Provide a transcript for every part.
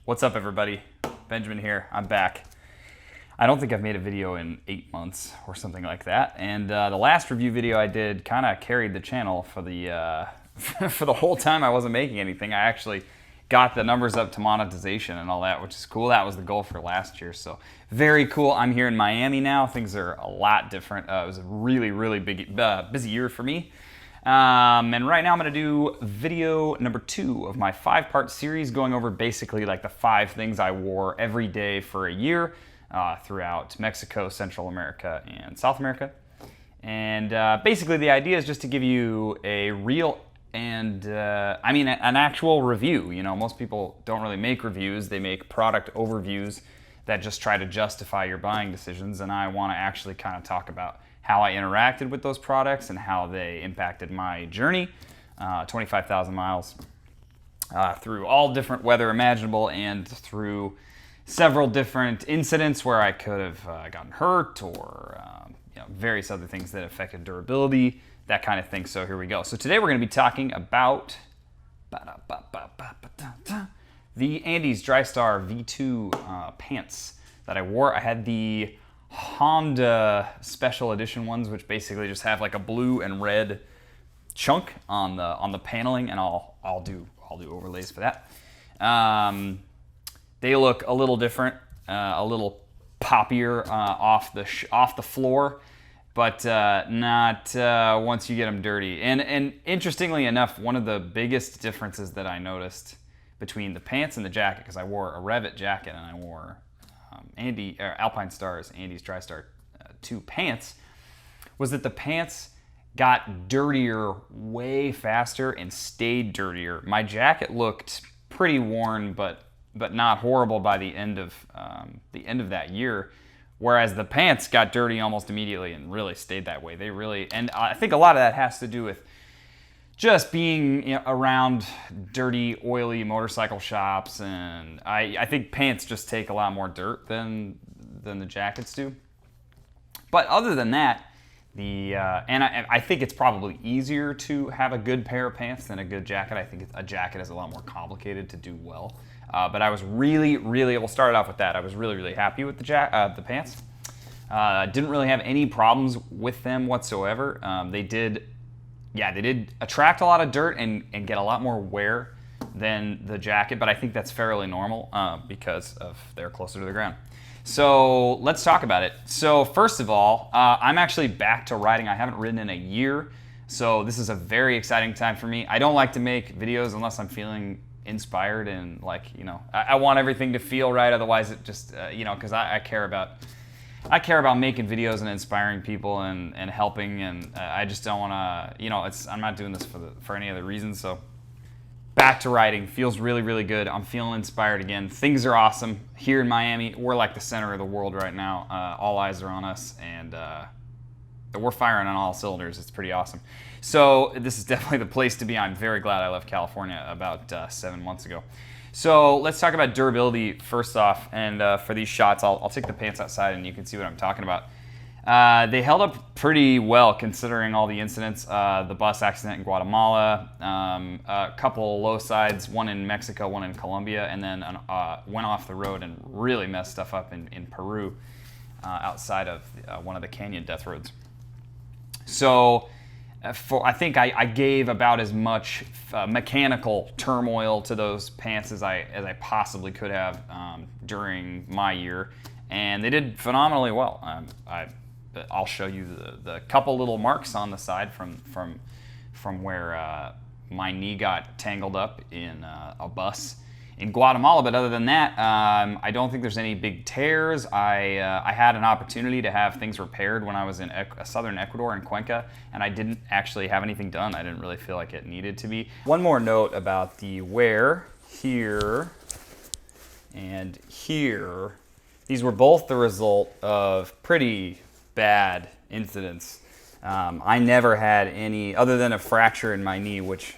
What's up, everybody? Benjamin here. I'm back. I don't think I've made a video in 8 months or something like that, and the last review video I did kind of carried the channel for the for the whole time I wasn't making anything. I actually got the numbers up to monetization and all that, which is cool. That was the goal for last year, so very cool. I'm here in Miami now. Things are a lot different. It was a really big, busy year for me. And right now I'm going to do video number 2 of my 5-part series going over basically like the 5 things I wore every day for a year throughout Mexico, Central America, and South America. And basically the idea is just to give you a real and an actual review. You know, most people don't really make reviews. They make product overviews that just try to justify your buying decisions, and I want to actually kind of talk about how I interacted with those products and how they impacted my journey, 25,000 miles, through all different weather imaginable and through several different incidents where I could have gotten hurt or various other things that affected durability, that kind of thing. So here we go. So today we're going to be talking about the Andes Drystar V2 pants that I wore. I had the Honda special edition ones, which basically just have like a blue and red chunk on the paneling, and I'll do overlays for that. They look a little different, a little poppier off the floor, but not once you get them dirty. And interestingly enough, one of the biggest differences that I noticed between the pants and the jacket, because I wore a Revit jacket and I wore Alpinestars Andes Drystar 2 pants, was that the pants got dirtier way faster and stayed dirtier. My jacket looked pretty worn, but not horrible by the end of that year, whereas the pants got dirty almost immediately and really stayed that way. And I think a lot of that has to do with just being around dirty, oily motorcycle shops, and I think pants just take a lot more dirt than the jackets do. But other than that, I think it's probably easier to have a good pair of pants than a good jacket. I think a jacket is a lot more complicated to do well. But I was we'll start it off with that. I was really happy with the pants. Didn't really have any problems with them whatsoever. They did attract a lot of dirt and get a lot more wear than the jacket, but I think that's fairly normal because they're closer to the ground. So let's talk about it. So first of all, I'm actually back to riding. I haven't ridden in a year, so this is a very exciting time for me. I don't like to make videos unless I'm feeling inspired and I want everything to feel right. Otherwise it just, because I care about making videos and inspiring people and helping, and I just don't want to, I'm not doing this for any other reason. So back to riding, feels really good. I'm feeling inspired again. Things are awesome here in Miami. We're like the center of the world right now. All eyes are on us, and we're firing on all cylinders. It's pretty awesome. So this is definitely the place to be. I'm very glad I left California about 7 months ago. So let's talk about durability first off, and for these shots, I'll take the pants outside and you can see what I'm talking about. They held up pretty well considering all the incidents. The bus accident in Guatemala, a couple low sides, one in Mexico, one in Colombia, and then went off the road and really messed stuff up in Peru outside of one of the canyon death roads. So I think I gave about as much mechanical turmoil to those pants as I possibly could have during my year, and they did phenomenally well. I'll show you the couple little marks on the side from where my knee got tangled up in a bus in Guatemala, but other than that, I don't think there's any big tears. I had an opportunity to have things repaired when I was in southern Ecuador in Cuenca, and I didn't actually have anything done. I didn't really feel like it needed to be. One more note about the wear here and here. These were both the result of pretty bad incidents. I never had any, other than a fracture in my knee, which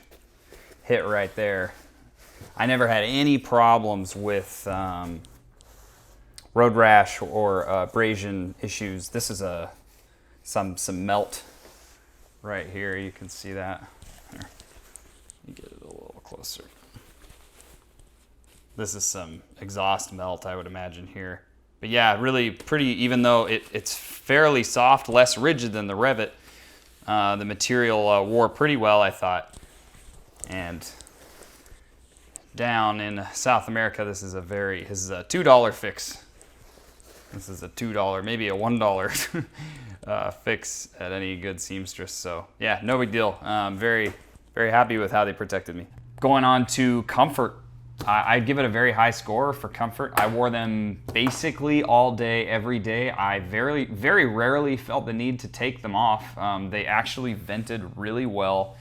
hit right there. I never had any problems with road rash or abrasion issues. This is some melt right here. You can see that. Here, let me get it a little closer. This is some exhaust melt, I would imagine here. But yeah, really pretty, even though it's fairly soft, less rigid than the Revit. The material wore pretty well, I thought. And down in South America, this is a $2 fix. This is a $2, maybe a $1 fix at any good seamstress. So yeah, no big deal. Very, very happy with how they protected me. Going on to comfort. I'd give it a very high score for comfort. I wore them basically all day, every day. I very, very rarely felt the need to take them off. They actually vented really well.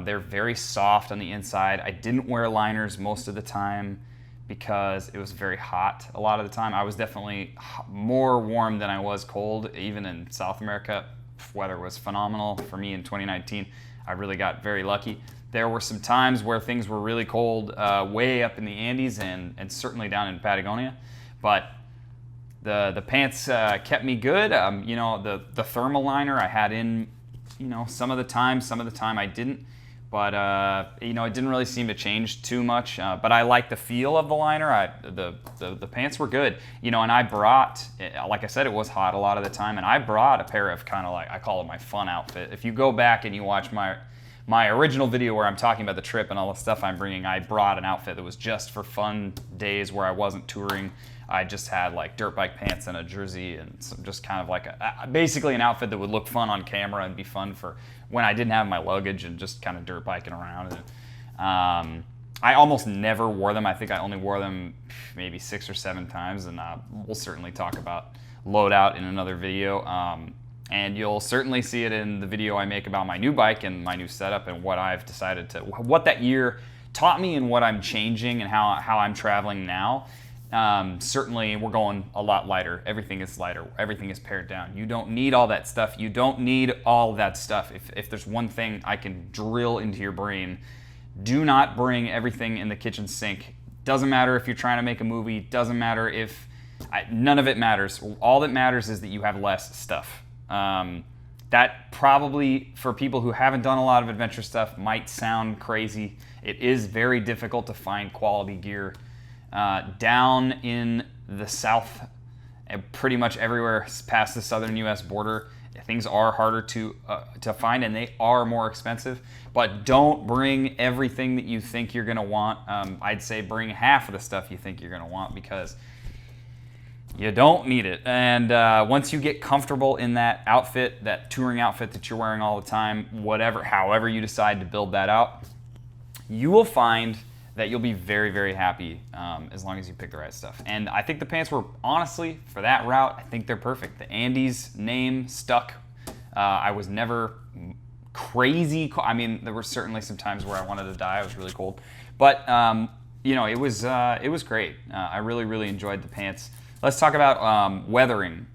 They're very soft on the inside. I didn't wear liners most of the time because it was very hot a lot of the time. I was definitely more warm than I was cold. Even in South America, weather was phenomenal for me in 2019. I really got very lucky. There were some times where things were really cold way up in the Andes and certainly down in Patagonia. But the pants kept me good. You know, the thermal liner I had in, you know, some of the time I didn't. But, you know, it didn't really seem to change too much. But I like the feel of the liner. The pants were good. You know, and I brought, like I said, it was hot a lot of the time. And I brought a pair of kind of like, I call it my fun outfit. If you go back and you watch my original video where I'm talking about the trip and all the stuff I'm bringing, I brought an outfit that was just for fun days where I wasn't touring. I just had like dirt bike pants and a jersey and just kind of like basically an outfit that would look fun on camera and be fun for when I didn't have my luggage and just kind of dirt biking around. And, I almost never wore them. I think I only wore them maybe 6 or 7 times, and we'll certainly talk about loadout in another video. And you'll certainly see it in the video I make about my new bike and my new setup and what I've decided to, what that year taught me and what I'm changing and how I'm traveling now. Certainly we're going a lot lighter. Everything is lighter. Everything is pared down. You don't need all that stuff. You don't need all that stuff. If there's one thing I can drill into your brain, do not bring everything in the kitchen sink. Doesn't matter if you're trying to make a movie. Doesn't matter if, none of it matters. All that matters is that you have less stuff. That probably, for people who haven't done a lot of adventure stuff, might sound crazy. It is very difficult to find quality gear. Down in the south, pretty much everywhere past the southern U.S. border, things are harder to find and they are more expensive. But don't bring everything that you think you're going to want. I'd say bring half of the stuff you think you're going to want, because you don't need it. And once you get comfortable in that outfit, that touring outfit that you're wearing all the time, however you decide to build that out, you will find that you'll be very, very happy as long as you pick the right stuff. And I think the pants were, honestly, for that route, I think they're perfect. The Andes name stuck. I was never crazy. I mean, there were certainly some times where I wanted to die. I was really cold. But, you know, it was great. I really, really enjoyed the pants. Let's talk about weathering.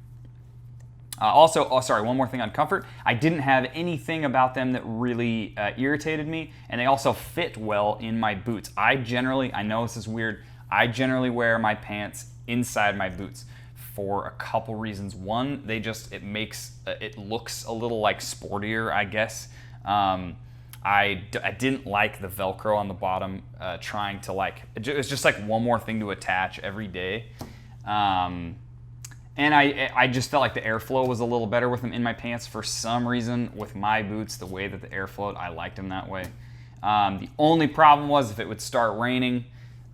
Sorry, one more thing on comfort. I didn't have anything about them that really irritated me, and they also fit well in my boots. I know this is weird, I generally wear my pants inside my boots for a couple reasons. One, it looks a little like sportier, I guess. I didn't like the Velcro on the bottom, trying to it was just like one more thing to attach every day. And I just felt like the airflow was a little better with them in my pants for some reason. With my boots, the way that the air flowed, I liked them that way. The only problem was if it would start raining,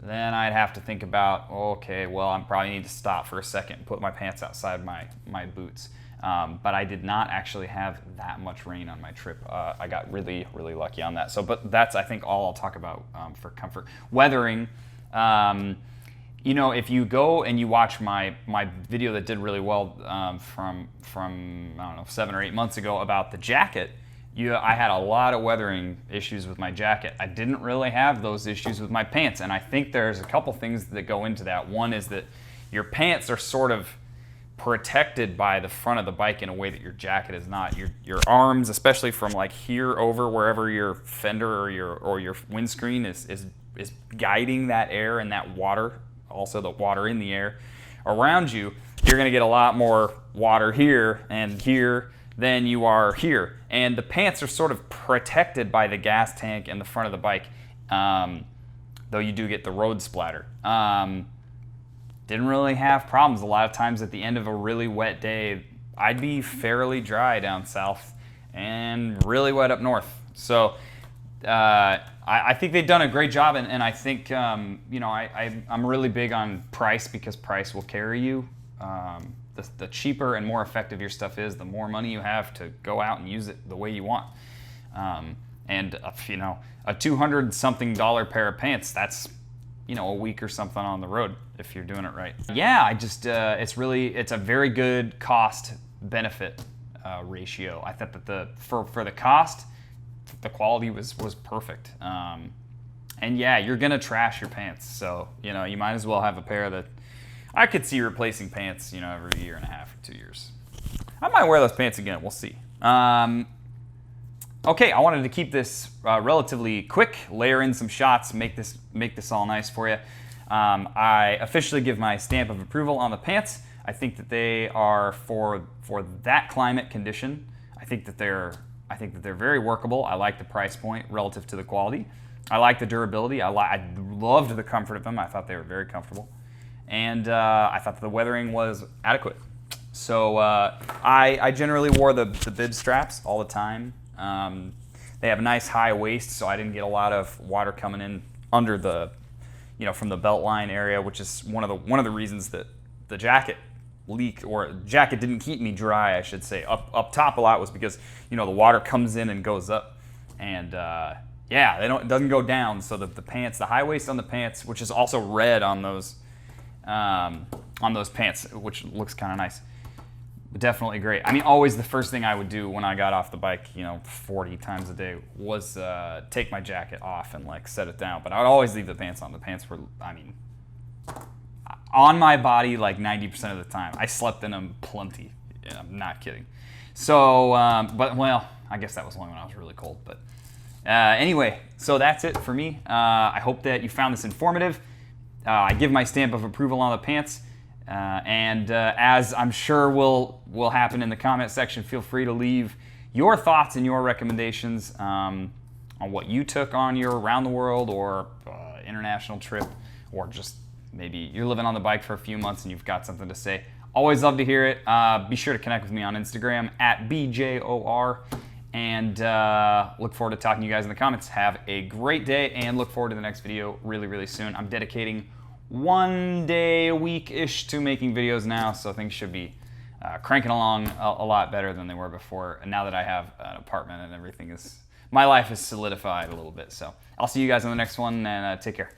then I'd have to think about, okay, well, I probably need to stop for a second and put my pants outside my boots. But I did not actually have that much rain on my trip. I got really, really lucky on that. But that's, I think, all I'll talk about for comfort. Weathering. You know, if you go and you watch my video that did really well from I don't know, 7 or 8 months ago about the jacket, I had a lot of weathering issues with my jacket. I didn't really have those issues with my pants, and I think there's a couple things that go into that. One is that your pants are sort of protected by the front of the bike in a way that your jacket is not. Your arms, especially from like here over wherever your fender or your windscreen is guiding that air and that water, also the water in the air around you, you're going to get a lot more water here and here than you are here. And the pants are sort of protected by the gas tank and the front of the bike though you do get the road splatter. Didn't really have problems. A lot of times at the end of a really wet day, I'd be fairly dry down south and really wet up north. So I think they've done a great job, and I think you know, I'm really big on price, because price will carry you. The cheaper and more effective your stuff is, the more money you have to go out and use it the way you want. And you know, a $200-something pair of pants, that's, you know, a week or something on the road if you're doing it right. Yeah, I just it's a very good cost benefit ratio. I thought that for the cost, the quality was perfect. And yeah, you're gonna trash your pants, so you know, you might as well have a pair that I could see replacing pants, you know, every 1.5 or 2 years. I might wear those pants again. We'll see. Okay, I wanted to keep this relatively quick, layer in some shots, make this all nice for you. I officially give my stamp of approval on the pants. I think that they are for that climate condition. I think that they're very workable. I like the price point relative to the quality. I like the durability. I loved the comfort of them. I thought they were very comfortable, and I thought that the weathering was adequate. So I generally wore the bib straps all the time. They have a nice high waist, so I didn't get a lot of water coming in under the, you know, from the belt line area, which is one of the reasons that the jacket leaked, or jacket didn't keep me dry, I should say, up top a lot, was because, you know, the water comes in and goes up, and yeah, it doesn't go down. So the pants, the high waist on the pants, which is also red on those pants, which looks kind of nice. Definitely great. I mean, always the first thing I would do when I got off the bike, you know, 40 times a day, was take my jacket off and like set it down. But I would always leave the pants on. The pants were, I mean, on my body like 90% of the time. I slept in them plenty. Yeah, I'm not kidding. So, but well, I guess that was only when I was really cold. But anyway, so that's it for me. I hope that you found this informative. I give my stamp of approval on the pants. And as I'm sure will happen in the comment section, feel free to leave your thoughts and your recommendations on what you took on your around the world or international trip, or just maybe you're living on the bike for a few months and you've got something to say. Always love to hear it. Be sure to connect with me on Instagram @BJOR, and look forward to talking to you guys in the comments. Have a great day, and look forward to the next video really, really soon. I'm dedicating 1 day a week-ish to making videos now, so things should be cranking along a lot better than they were before. And now that I have an apartment and everything my life is solidified a little bit. So I'll see you guys on the next one, and take care.